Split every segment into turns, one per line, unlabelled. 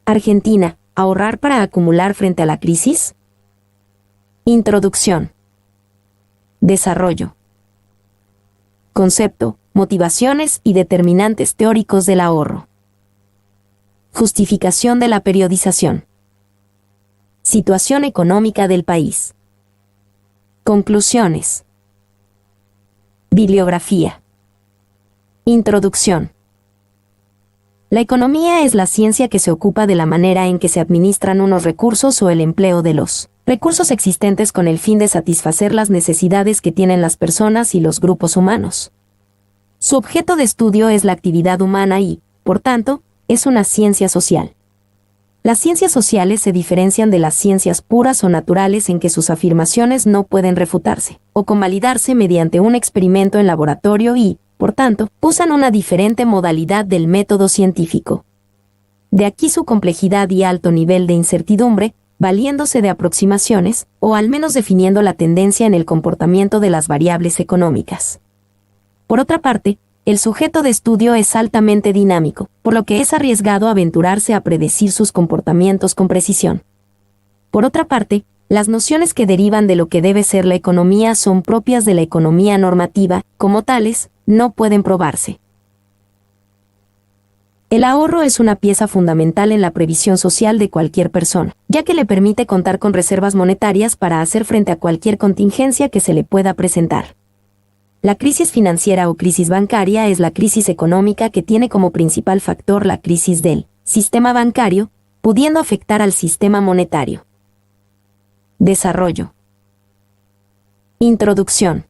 Argentina, ¿ahorrar para acumular frente a la crisis? Introducción. Desarrollo. Concepto, motivaciones y determinantes teóricos del ahorro. Justificación de la periodización. Situación económica del país. Conclusiones. Bibliografía. Introducción. La economía es la ciencia que se ocupa de la manera en que se administran unos recursos o el empleo de los recursos existentes con el fin de satisfacer las necesidades que tienen las personas y los grupos humanos. Su objeto de estudio es la actividad humana y, por tanto, es una ciencia social. Las ciencias sociales se diferencian de las ciencias puras o naturales en que sus afirmaciones no pueden refutarse o convalidarse mediante un experimento en laboratorio y, por tanto, usan una diferente modalidad del método científico. De aquí su complejidad y alto nivel de incertidumbre, valiéndose de aproximaciones, o al menos definiendo la tendencia en el comportamiento de las variables económicas. Por otra parte, el sujeto de estudio es altamente dinámico, por lo que es arriesgado aventurarse a predecir sus comportamientos con precisión. Por otra parte, las nociones que derivan de lo que debe ser la economía son propias de la economía normativa, como tales, no pueden probarse. El ahorro es una pieza fundamental en la previsión social de cualquier persona, ya que le permite contar con reservas monetarias para hacer frente a cualquier contingencia que se le pueda presentar. La crisis financiera o crisis bancaria es la crisis económica que tiene como principal factor la crisis del sistema bancario, pudiendo afectar al sistema monetario. Desarrollo. Introducción.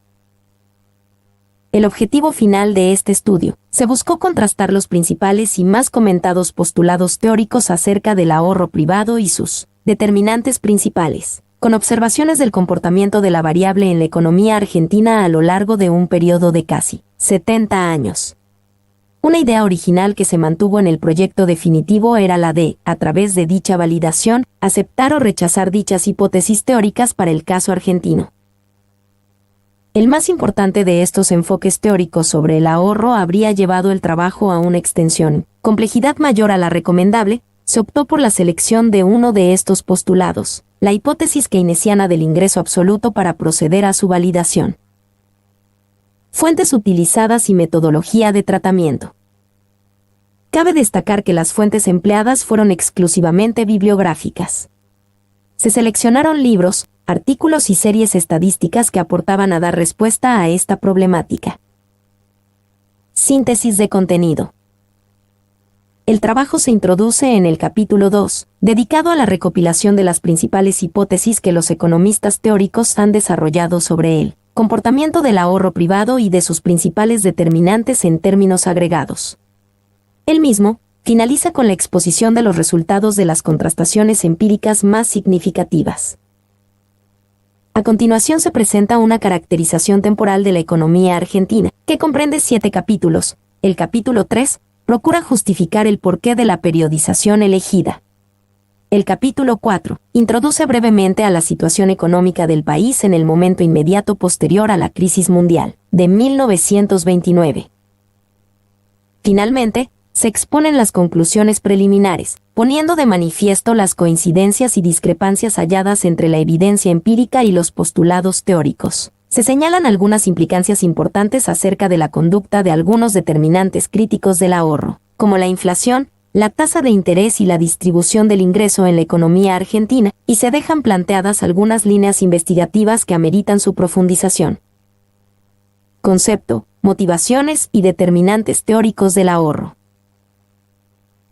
El objetivo final de este estudio, se buscó contrastar los principales y más comentados postulados teóricos acerca del ahorro privado y sus determinantes principales, con observaciones del comportamiento de la variable en la economía argentina a lo largo de un periodo de casi 70 años. Una idea original que se mantuvo en el proyecto definitivo era la de, a través de dicha validación, aceptar o rechazar dichas hipótesis teóricas para el caso argentino. El más importante de estos enfoques teóricos sobre el ahorro habría llevado el trabajo a una extensión, complejidad mayor a la recomendable. Se optó por la selección de uno de estos postulados, la hipótesis keynesiana del ingreso absoluto para proceder a su validación. Fuentes utilizadas y metodología de tratamiento. Cabe destacar que las fuentes empleadas fueron exclusivamente bibliográficas. Se seleccionaron libros, artículos y series estadísticas que aportaban a dar respuesta a esta problemática. Síntesis de contenido. El trabajo se introduce en el capítulo 2, dedicado a la recopilación de las principales hipótesis que los economistas teóricos han desarrollado sobre el comportamiento del ahorro privado y de sus principales determinantes en términos agregados. El mismo finaliza con la exposición de los resultados de las contrastaciones empíricas más significativas. A continuación se presenta una caracterización temporal de la economía argentina, que comprende 7 capítulos. El capítulo 3 procura justificar el porqué de la periodización elegida. El capítulo 4 introduce brevemente a la situación económica del país en el momento inmediato posterior a la crisis mundial de 1929. Finalmente, se exponen las conclusiones preliminares, poniendo de manifiesto las coincidencias y discrepancias halladas entre la evidencia empírica y los postulados teóricos. Se señalan algunas implicancias importantes acerca de la conducta de algunos determinantes críticos del ahorro, como la inflación, la tasa de interés y la distribución del ingreso en la economía argentina, y se dejan planteadas algunas líneas investigativas que ameritan su profundización. Concepto, motivaciones y determinantes teóricos del ahorro.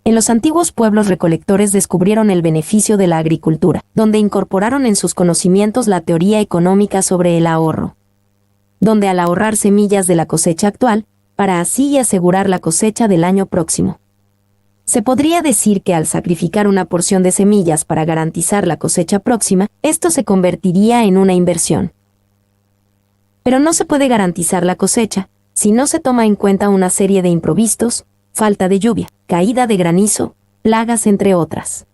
En los antiguos pueblos recolectores descubrieron el beneficio de la agricultura, donde incorporaron en sus conocimientos la teoría económica sobre el ahorro. Donde al ahorrar semillas de la cosecha actual, para así asegurar la cosecha del año próximo. Se podría decir que al sacrificar una porción de semillas para garantizar la cosecha próxima, esto se convertiría en una inversión. Pero no se puede garantizar la cosecha, si no se toma en cuenta una serie de imprevistos, falta de lluvia, caída de granizo, plagas entre otras.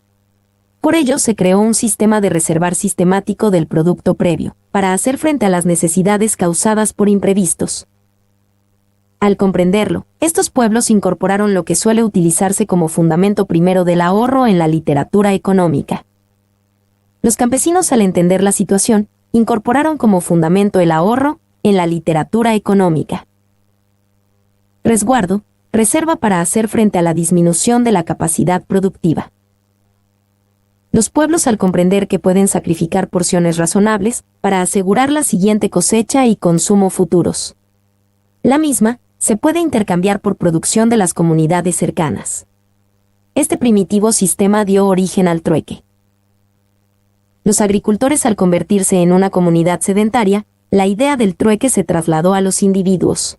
Por ello se creó un sistema de reservar sistemático del producto previo, para hacer frente a las necesidades causadas por imprevistos. Al comprenderlo, estos pueblos incorporaron lo que suele utilizarse como fundamento primero del ahorro en la literatura económica. Los campesinos, al entender la situación, incorporaron como fundamento el ahorro en la literatura económica. Resguardo, reserva para hacer frente a la disminución de la capacidad productiva. Los pueblos, al comprender que pueden sacrificar porciones razonables para asegurar la siguiente cosecha y consumo futuros. La misma se puede intercambiar por producción de las comunidades cercanas. Este primitivo sistema dio origen al trueque. Los agricultores, al convertirse en una comunidad sedentaria, la idea del trueque se trasladó a los individuos.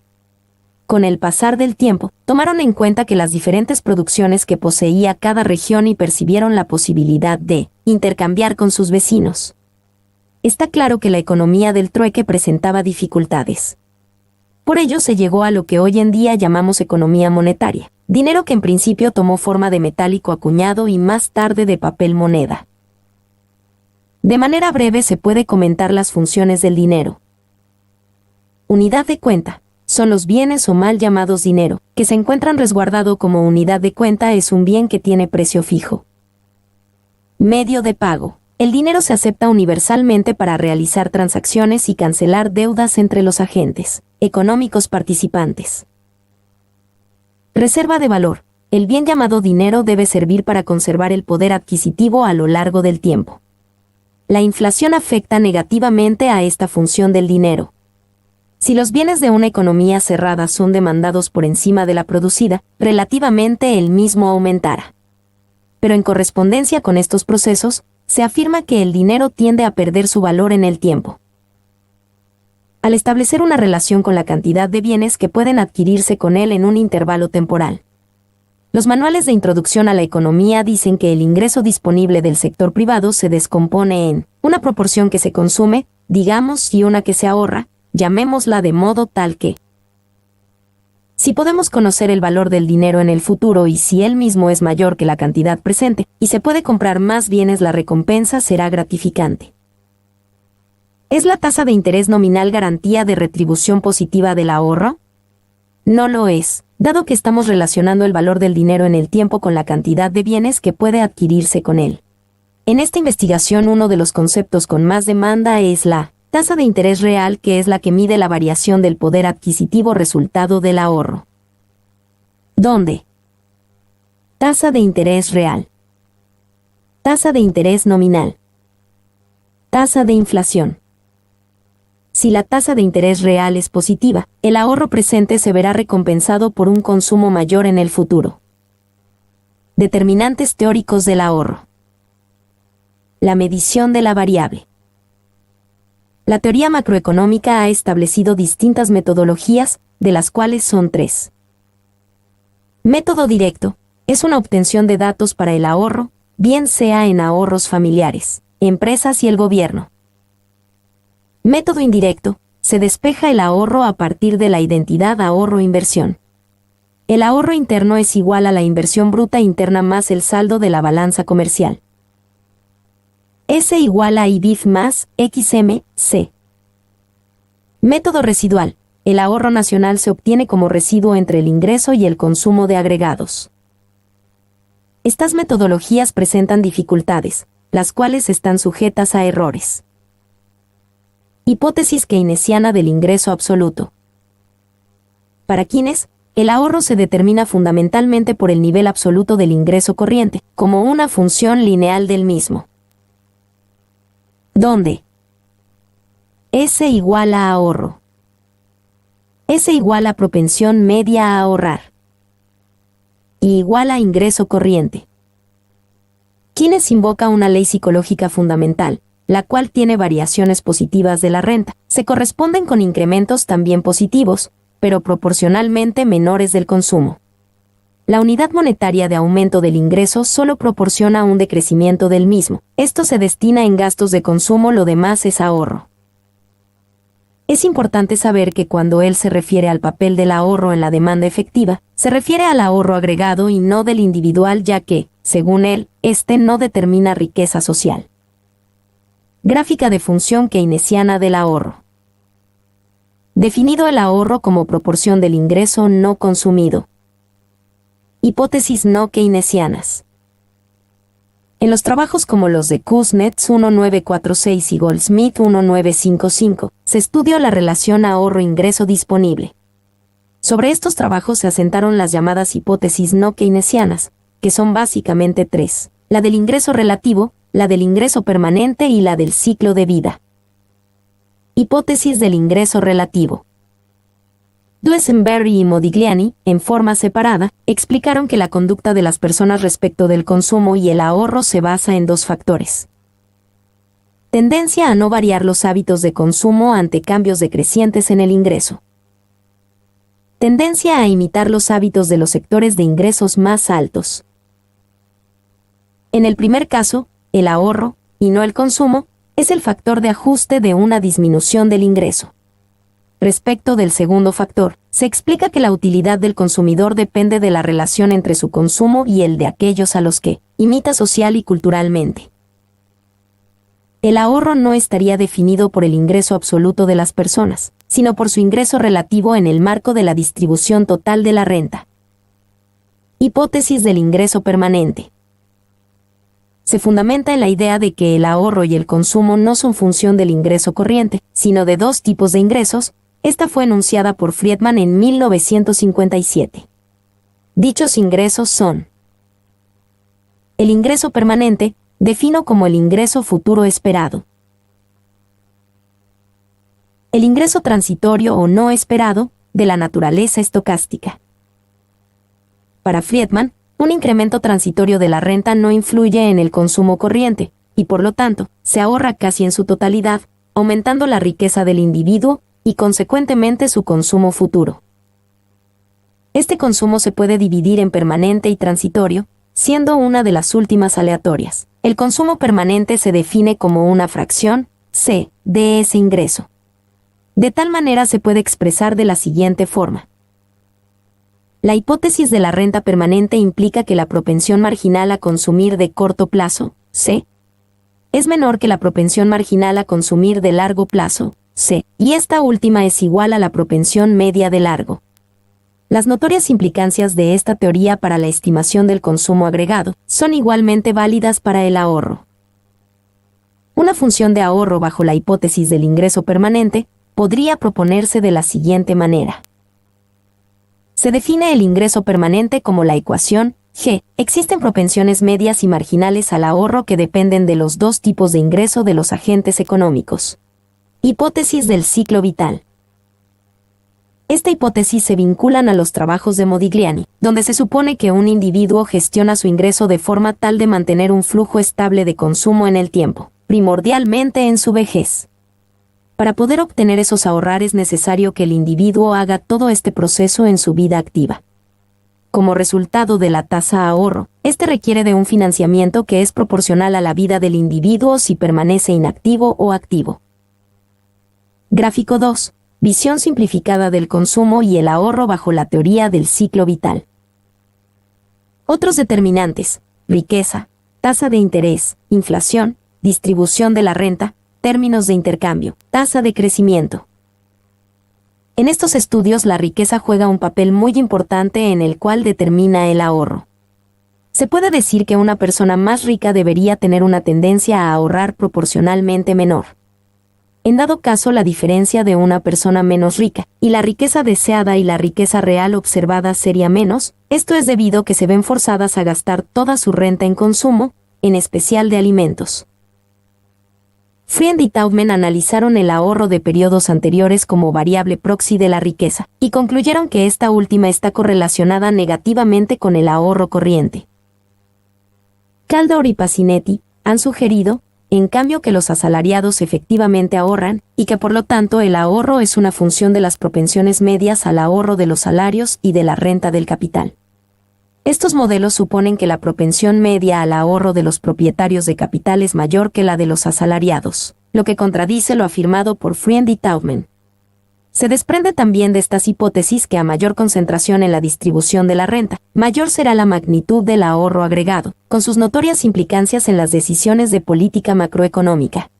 Con el pasar del tiempo, tomaron en cuenta que las diferentes producciones que poseía cada región y percibieron la posibilidad de intercambiar con sus vecinos. Está claro que la economía del trueque presentaba dificultades. Por ello se llegó a lo que hoy en día llamamos economía monetaria, dinero que en principio tomó forma de metálico acuñado y más tarde de papel moneda. De manera breve se puede comentar las funciones del dinero. Unidad de cuenta. Son los bienes o mal llamados dinero, que se encuentran resguardado como unidad de cuenta. Es un bien que tiene precio fijo. Medio de pago. El dinero se acepta universalmente para realizar transacciones y cancelar deudas entre los agentes económicos participantes. Reserva de valor. El bien llamado dinero debe servir para conservar el poder adquisitivo a lo largo del tiempo. La inflación afecta negativamente a esta función del dinero. Si los bienes de una economía cerrada son demandados por encima de la producida, relativamente el mismo aumentará. Pero en correspondencia con estos procesos, se afirma que el dinero tiende a perder su valor en el tiempo. Al establecer una relación con la cantidad de bienes que pueden adquirirse con él en un intervalo temporal. Los manuales de introducción a la economía dicen que el ingreso disponible del sector privado se descompone en una proporción que se consume, digamos, y una que se ahorra, llamémosla de modo tal que, si podemos conocer el valor del dinero en el futuro y si él mismo es mayor que la cantidad presente, y se puede comprar más bienes, la recompensa será gratificante. ¿Es la tasa de interés nominal garantía de retribución positiva del ahorro? No lo es, dado que estamos relacionando el valor del dinero en el tiempo con la cantidad de bienes que puede adquirirse con él. En esta investigación, uno de los conceptos con más demanda es la tasa de interés real, que es la que mide la variación del poder adquisitivo resultado del ahorro. ¿Dónde? Tasa de interés real. Tasa de interés nominal. Tasa de inflación. Si la tasa de interés real es positiva, el ahorro presente se verá recompensado por un consumo mayor en el futuro. Determinantes teóricos del ahorro. La medición de la variable. La teoría macroeconómica ha establecido distintas metodologías, de las cuales son tres. Método directo. Es una obtención de datos para el ahorro, bien sea en ahorros familiares, empresas y el gobierno. Método indirecto. Se despeja el ahorro a partir de la identidad ahorro-inversión. El ahorro interno es igual a la inversión bruta interna más el saldo de la balanza comercial. S igual a IBIF más XMC. Método residual. El ahorro nacional se obtiene como residuo entre el ingreso y el consumo de agregados. Estas metodologías presentan dificultades, las cuales están sujetas a errores. Hipótesis keynesiana del ingreso absoluto. Para Keynes, el ahorro se determina fundamentalmente por el nivel absoluto del ingreso corriente, como una función lineal del mismo. ¿Dónde? S igual a ahorro. S igual a propensión media a ahorrar. Y igual a ingreso corriente. Keynes invoca una ley psicológica fundamental, la cual tiene variaciones positivas de la renta. Se corresponden con incrementos también positivos, pero proporcionalmente menores del consumo. La unidad monetaria de aumento del ingreso solo proporciona un decrecimiento del mismo. Esto se destina en gastos de consumo, lo demás es ahorro. Es importante saber que cuando él se refiere al papel del ahorro en la demanda efectiva, se refiere al ahorro agregado y no del individual, ya que, según él, este no determina riqueza social. Gráfica de función keynesiana del ahorro. definido el ahorro como proporción del ingreso no consumido. Hipótesis no keynesianas. En los trabajos como los de Kuznets 1946 y Goldsmith 1955, se estudió la relación ahorro-ingreso disponible. Sobre estos trabajos se asentaron las llamadas hipótesis no keynesianas, que son básicamente tres: la del ingreso relativo, la del ingreso permanente y la del ciclo de vida. Hipótesis del ingreso relativo. Duesenberry y Modigliani, en forma separada, explicaron que la conducta de las personas respecto del consumo y el ahorro se basa en dos factores. Tendencia a no variar los hábitos de consumo ante cambios decrecientes en el ingreso. Tendencia a imitar los hábitos de los sectores de ingresos más altos. En el primer caso, el ahorro, y no el consumo, es el factor de ajuste de una disminución del ingreso. Respecto del segundo factor, se explica que la utilidad del consumidor depende de la relación entre su consumo y el de aquellos a los que imita social y culturalmente. El ahorro no estaría definido por el ingreso absoluto de las personas, sino por su ingreso relativo en el marco de la distribución total de la renta. Hipótesis del ingreso permanente. Se fundamenta en la idea de que el ahorro y el consumo no son función del ingreso corriente, sino de dos tipos de ingresos. Esta fue enunciada por Friedman en 1957. Dichos ingresos son: el ingreso permanente, defino como el ingreso futuro esperado. El ingreso transitorio o no esperado, de la naturaleza estocástica. Para Friedman, un incremento transitorio de la renta no influye en el consumo corriente, y por lo tanto, se ahorra casi en su totalidad, aumentando la riqueza del individuo y consecuentemente su consumo futuro. Este consumo se puede dividir en permanente y transitorio, siendo una de las últimas aleatorias. El consumo permanente se define como una fracción, C, de ese ingreso. De tal manera se puede expresar de la siguiente forma. La hipótesis de la renta permanente implica que la propensión marginal a consumir de corto plazo, C, es menor que la propensión marginal a consumir de largo plazo, C, y esta última es igual a la propensión media de largo. Las notorias implicancias de esta teoría para la estimación del consumo agregado son igualmente válidas para el ahorro. Una función de ahorro bajo la hipótesis del ingreso permanente podría proponerse de la siguiente manera. Se define el ingreso permanente como la ecuación G. Existen propensiones medias y marginales al ahorro que dependen de los dos tipos de ingreso de los agentes económicos. Hipótesis del ciclo vital. Esta hipótesis se vinculan a los trabajos de Modigliani, donde se supone que un individuo gestiona su ingreso de forma tal de mantener un flujo estable de consumo en el tiempo, primordialmente en su vejez. Para poder obtener esos ahorrar es necesario que el individuo haga todo este proceso en su vida activa. Como resultado de la tasa ahorro, este requiere de un financiamiento que es proporcional a la vida del individuo si permanece inactivo o activo. Gráfico 2. Visión simplificada del consumo y el ahorro bajo la teoría del ciclo vital. Otros determinantes: riqueza, tasa de interés, inflación, distribución de la renta, términos de intercambio, tasa de crecimiento. En estos estudios la riqueza juega un papel muy importante en el cual determina el ahorro. Se puede decir que una persona más rica debería tener una tendencia a ahorrar proporcionalmente menor. En dado caso la diferencia de una persona menos rica, y la riqueza deseada y la riqueza real observada sería menos, esto es debido a que se ven forzadas a gastar toda su renta en consumo, en especial de alimentos. Friend y Taubman analizaron el ahorro de periodos anteriores como variable proxy de la riqueza, y concluyeron que esta última está correlacionada negativamente con el ahorro corriente. Kaldor y Pacinetti han sugerido, en cambio, que los asalariados efectivamente ahorran, y que por lo tanto el ahorro es una función de las propensiones medias al ahorro de los salarios y de la renta del capital. Estos modelos suponen que la propensión media al ahorro de los propietarios de capital es mayor que la de los asalariados, lo que contradice lo afirmado por Friend y Taubman. Se desprende también de estas hipótesis que a mayor concentración en la distribución de la renta, mayor será la magnitud del ahorro agregado, con sus notorias implicancias en las decisiones de política macroeconómica.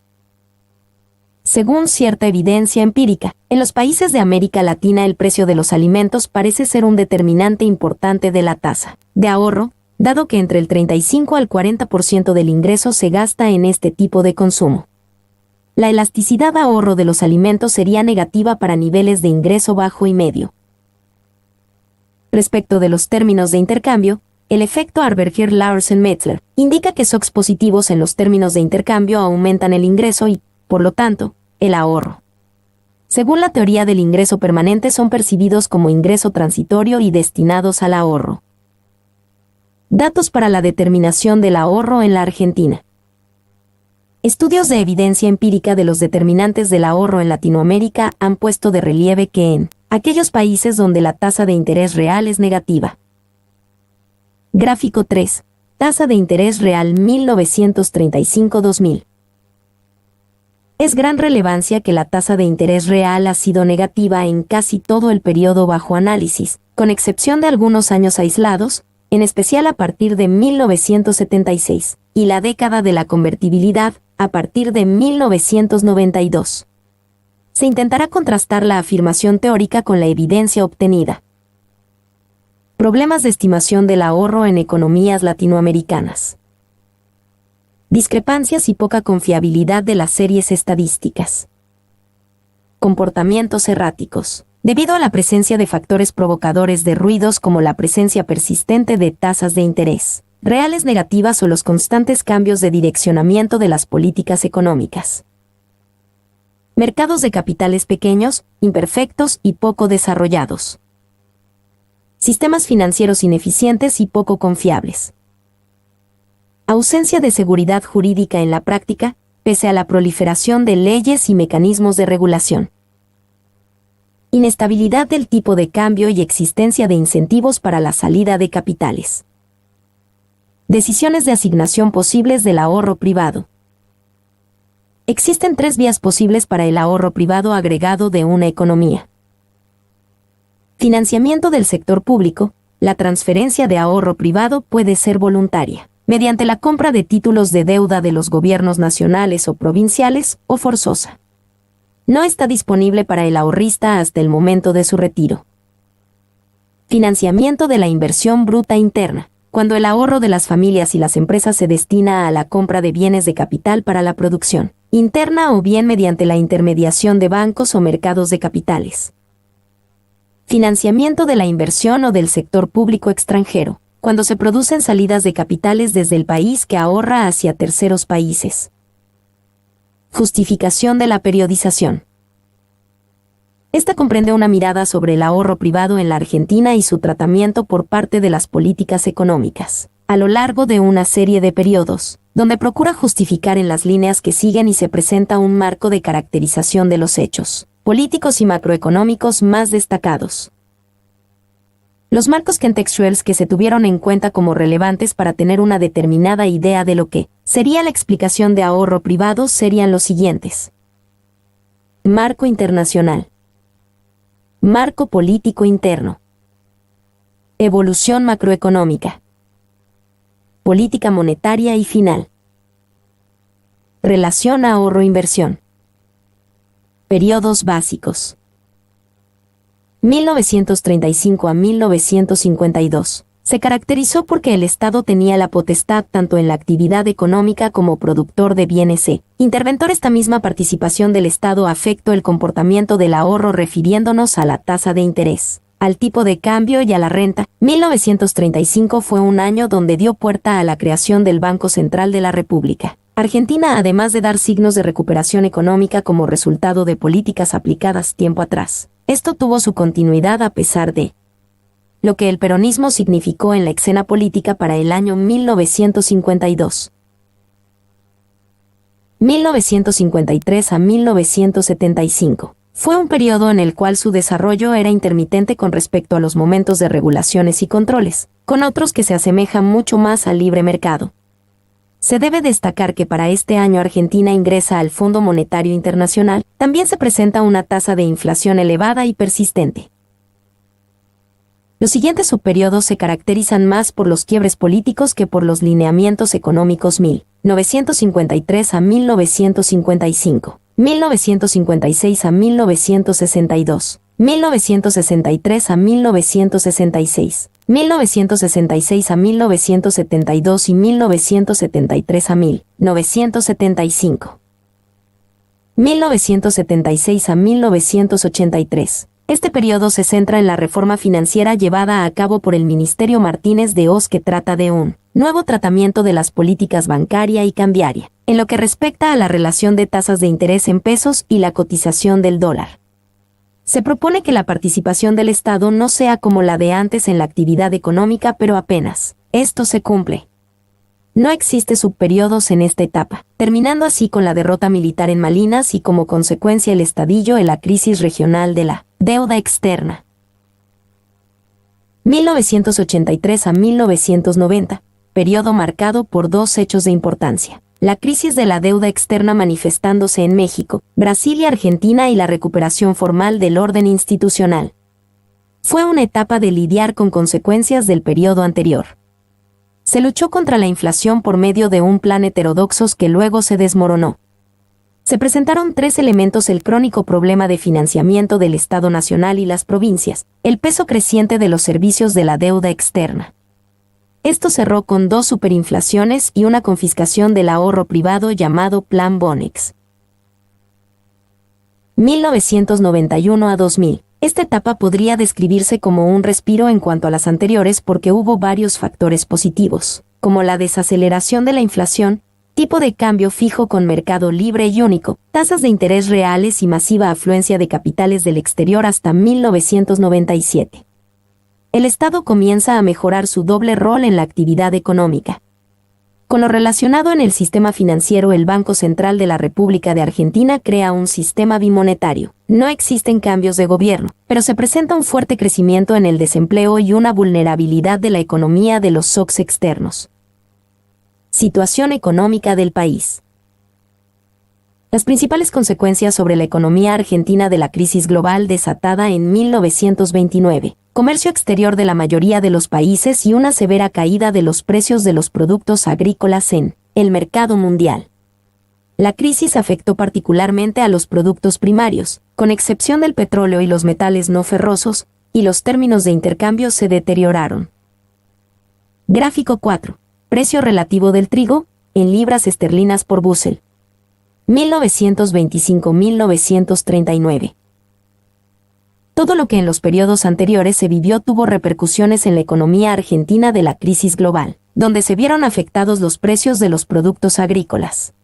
Según cierta evidencia empírica, en los países de América Latina el precio de los alimentos parece ser un determinante importante de la tasa de ahorro, dado que entre el 35 al 40% del ingreso se gasta en este tipo de consumo. La elasticidad de ahorro de los alimentos sería negativa para niveles de ingreso bajo y medio. Respecto de los términos de intercambio, el efecto Arberger-Larsen-Metzler indica que shocks positivos en los términos de intercambio aumentan el ingreso y, por lo tanto, el ahorro. Según la teoría del ingreso permanente, son percibidos como ingreso transitorio y destinados al ahorro. Datos para la determinación del ahorro en la Argentina. Estudios de evidencia empírica de los determinantes del ahorro en Latinoamérica han puesto de relieve que en aquellos países donde la tasa de interés real es negativa. Gráfico 3. Tasa de interés real 1935-2000. Es gran relevancia que la tasa de interés real ha sido negativa en casi todo el periodo bajo análisis, con excepción de algunos años aislados, en especial a partir de 1976, y la década de la convertibilidad, a partir de 1992. Se intentará contrastar la afirmación teórica con la evidencia obtenida. Problemas de estimación del ahorro en economías latinoamericanas. Discrepancias y poca confiabilidad de las series estadísticas. Comportamientos erráticos. Debido a la presencia de factores provocadores de ruidos como la presencia persistente de tasas de interés reales negativas o los constantes cambios de direccionamiento de las políticas económicas. Mercados de capitales pequeños, imperfectos y poco desarrollados. Sistemas financieros ineficientes y poco confiables. Ausencia de seguridad jurídica en la práctica, pese a la proliferación de leyes y mecanismos de regulación. Inestabilidad del tipo de cambio y existencia de incentivos para la salida de capitales. Decisiones de asignación posibles del ahorro privado. Existen 3 vías posibles para el ahorro privado agregado de una economía. Financiamiento del sector público. La transferencia de ahorro privado puede ser voluntaria, mediante la compra de títulos de deuda de los gobiernos nacionales o provinciales, o forzosa. No está disponible para el ahorrista hasta el momento de su retiro. Financiamiento de la inversión bruta interna, cuando el ahorro de las familias y las empresas se destina a la compra de bienes de capital para la producción interna o bien mediante la intermediación de bancos o mercados de capitales. Financiamiento de la inversión o del sector público extranjero, cuando se producen salidas de capitales desde el país que ahorra hacia terceros países. Justificación de la periodización. Esta comprende una mirada sobre el ahorro privado en la Argentina y su tratamiento por parte de las políticas económicas, a lo largo de una serie de periodos, donde procura justificar en las líneas que siguen y se presenta un marco de caracterización de los hechos políticos y macroeconómicos más destacados. Los marcos contextuales que se tuvieron en cuenta como relevantes para tener una determinada idea de lo que sería la explicación de ahorro privado serían los siguientes. Marco internacional. Marco político interno. Evolución macroeconómica. Política monetaria y final. Relación ahorro-inversión. Periodos básicos. 1935 a 1952. Se caracterizó porque el Estado tenía la potestad tanto en la actividad económica como productor de bienes e interventor. Esta misma participación del Estado afectó el comportamiento del ahorro refiriéndonos a la tasa de interés, al tipo de cambio y a la renta. 1935 fue un año donde dio puerta a la creación del Banco Central de la República Argentina, además de dar signos de recuperación económica como resultado de políticas aplicadas tiempo atrás. Esto tuvo su continuidad a pesar de lo que el peronismo significó en la escena política para el año 1952. 1953 a 1975. Fue un periodo en el cual su desarrollo era intermitente con respecto a los momentos de regulaciones y controles, con otros que se asemejan mucho más al libre mercado. Se debe destacar que para este año Argentina ingresa al Fondo Monetario Internacional. También se presenta una tasa de inflación elevada y persistente. Los siguientes subperiodos se caracterizan más por los quiebres políticos que por los lineamientos económicos. 1953 a 1955. 1956 a 1962, 1963 a 1966, 1966 a 1972 y 1973 a 1975. 1976 a 1983. Este periodo se centra en la reforma financiera llevada a cabo por el Ministerio Martínez de Hoz, que trata de un nuevo tratamiento de las políticas bancaria y cambiaria, en lo que respecta a la relación de tasas de interés en pesos y la cotización del dólar. Se propone que la participación del Estado no sea como la de antes en la actividad económica, pero apenas esto se cumple. No existe subperiodos en esta etapa, terminando así con la derrota militar en Malinas y como consecuencia el estadillo en la crisis regional de la deuda externa. 1983 a 1990, periodo marcado por dos hechos de importancia: la crisis de la deuda externa manifestándose en México, Brasil y Argentina, y la recuperación formal del orden institucional. Fue una etapa de lidiar con consecuencias del periodo anterior. Se luchó contra la inflación por medio de un plan heterodoxo que luego se desmoronó. Se presentaron tres elementos: el crónico problema de financiamiento del Estado Nacional y las provincias, el peso creciente de los servicios de la deuda externa. Esto cerró con dos superinflaciones y una confiscación del ahorro privado llamado Plan Bonex. 1991 a 2000. Esta etapa podría describirse como un respiro en cuanto a las anteriores porque hubo varios factores positivos, como la desaceleración de la inflación, tipo de cambio fijo con mercado libre y único, tasas de interés reales y masiva afluencia de capitales del exterior hasta 1997. El Estado comienza a mejorar su doble rol en la actividad económica. Con lo relacionado en el sistema financiero, el Banco Central de la República de Argentina crea un sistema bimonetario. No existen cambios de gobierno, pero se presenta un fuerte crecimiento en el desempleo y una vulnerabilidad de la economía de los shocks externos. Situación económica del país. Las principales consecuencias sobre la economía argentina de la crisis global desatada en 1929. Comercio exterior de la mayoría de los países y una severa caída de los precios de los productos agrícolas en el mercado mundial. La crisis afectó particularmente a los productos primarios, con excepción del petróleo y los metales no ferrosos, y los términos de intercambio se deterioraron. Gráfico 4. Precio relativo del trigo, en libras esterlinas por bushel. 1925-1939. Todo lo que en los periodos anteriores se vivió tuvo repercusiones en la economía argentina de la crisis global, donde se vieron afectados los precios de los productos agrícolas.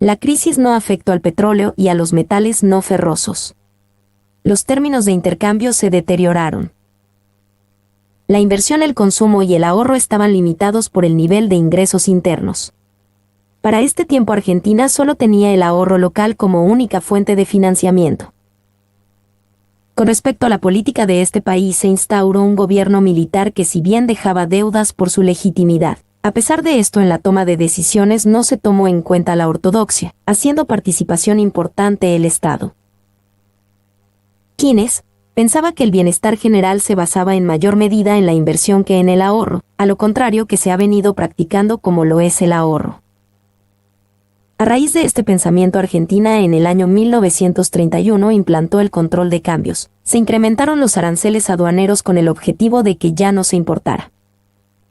La crisis no afectó al petróleo y a los metales no ferrosos. Los términos de intercambio se deterioraron. La inversión, el consumo y el ahorro estaban limitados por el nivel de ingresos internos. Para este tiempo Argentina solo tenía el ahorro local como única fuente de financiamiento. Con respecto a la política de este país, se instauró un gobierno militar que, si bien dejaba deudas por su legitimidad, a pesar de esto en la toma de decisiones no se tomó en cuenta la ortodoxia, haciendo participación importante el Estado. Keynes pensaba que el bienestar general se basaba en mayor medida en la inversión que en el ahorro, a lo contrario que se ha venido practicando como lo es el ahorro. A raíz de este pensamiento, Argentina en el año 1931 implantó el control de cambios. Se incrementaron los aranceles aduaneros con el objetivo de que ya no se importara.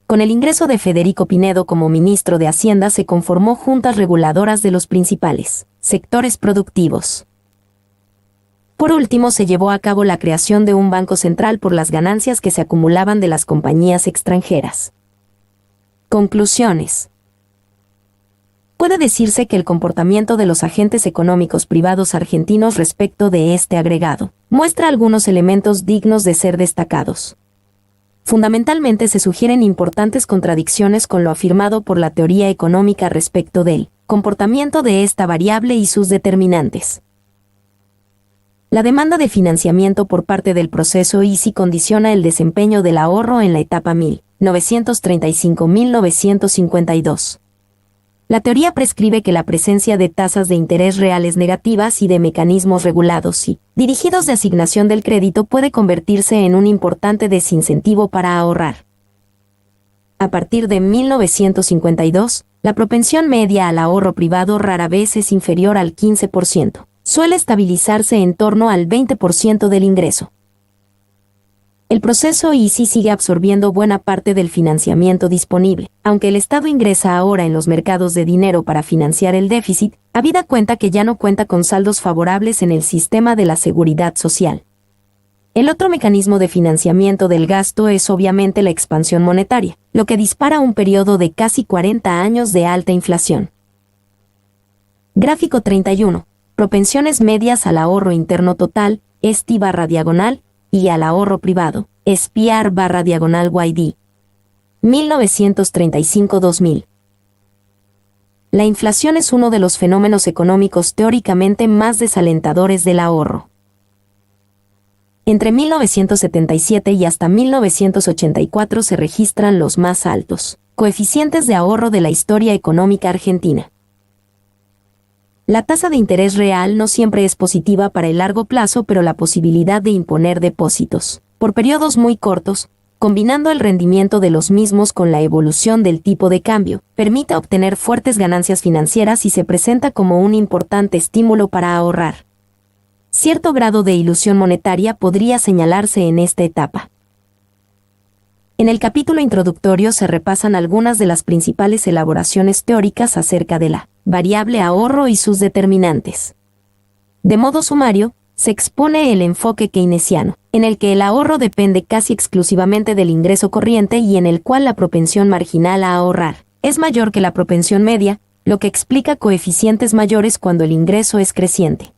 Con el ingreso de Federico Pinedo como ministro de Hacienda se conformó juntas reguladoras de los principales sectores productivos. Por último, se llevó a cabo la creación de un banco central por las ganancias que se acumulaban de las compañías extranjeras. Conclusiones. Puede decirse que el comportamiento de los agentes económicos privados argentinos respecto de este agregado muestra algunos elementos dignos de ser destacados. Fundamentalmente se sugieren importantes contradicciones con lo afirmado por la teoría económica respecto del comportamiento de esta variable y sus determinantes. La demanda de financiamiento por parte del proceso Easy condiciona el desempeño del ahorro en la etapa 1935-1952. La teoría prescribe que la presencia de tasas de interés reales negativas y de mecanismos regulados y dirigidos de asignación del crédito puede convertirse en un importante desincentivo para ahorrar. A partir de 1952, La propensión media al ahorro privado rara vez es inferior al 15%. Suele estabilizarse en torno al 20% del ingreso. El proceso Easy sigue absorbiendo buena parte del financiamiento disponible. Aunque el Estado ingresa ahora en los mercados de dinero para financiar el déficit, habida cuenta que ya no cuenta con saldos favorables en el sistema de la seguridad social. El otro mecanismo de financiamiento del gasto es obviamente la expansión monetaria, lo que dispara un periodo de casi 40 años de alta inflación. Gráfico 31. Propensiones medias al ahorro interno total, ST/diagonal, y al ahorro privado, SPR/diagonal YD. 1935-2000. La inflación es uno de los fenómenos económicos teóricamente más desalentadores del ahorro. Entre 1977 y hasta 1984 se registran los más altos coeficientes de ahorro de la historia económica argentina. La tasa de interés real no siempre es positiva para el largo plazo, pero la posibilidad de imponer depósitos, por periodos muy cortos, combinando el rendimiento de los mismos con la evolución del tipo de cambio, permite obtener fuertes ganancias financieras y se presenta como un importante estímulo para ahorrar. Cierto grado de ilusión monetaria podría señalarse en esta etapa. En el capítulo introductorio se repasan algunas de las principales elaboraciones teóricas acerca de la variable ahorro y sus determinantes. De modo sumario, se expone el enfoque keynesiano, en el que el ahorro depende casi exclusivamente del ingreso corriente y en el cual la propensión marginal a ahorrar es mayor que la propensión media, lo que explica coeficientes mayores cuando el ingreso es creciente.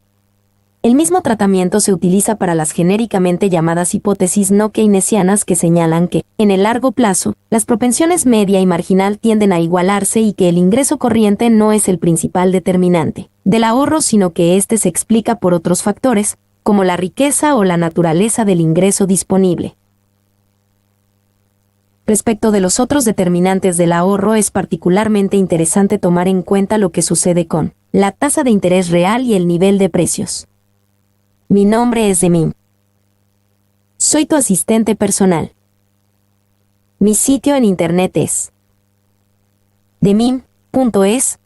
El mismo tratamiento se utiliza para las genéricamente llamadas hipótesis no keynesianas que señalan que, en el largo plazo, las propensiones media y marginal tienden a igualarse y que el ingreso corriente no es el principal determinante del ahorro, sino que éste se explica por otros factores, como la riqueza o la naturaleza del ingreso disponible. Respecto de los otros determinantes del ahorro, es particularmente interesante tomar en cuenta lo que sucede con la tasa de interés real y el nivel de precios. Mi nombre es Demim. Soy tu asistente personal. Mi sitio en internet es demim.es.tl.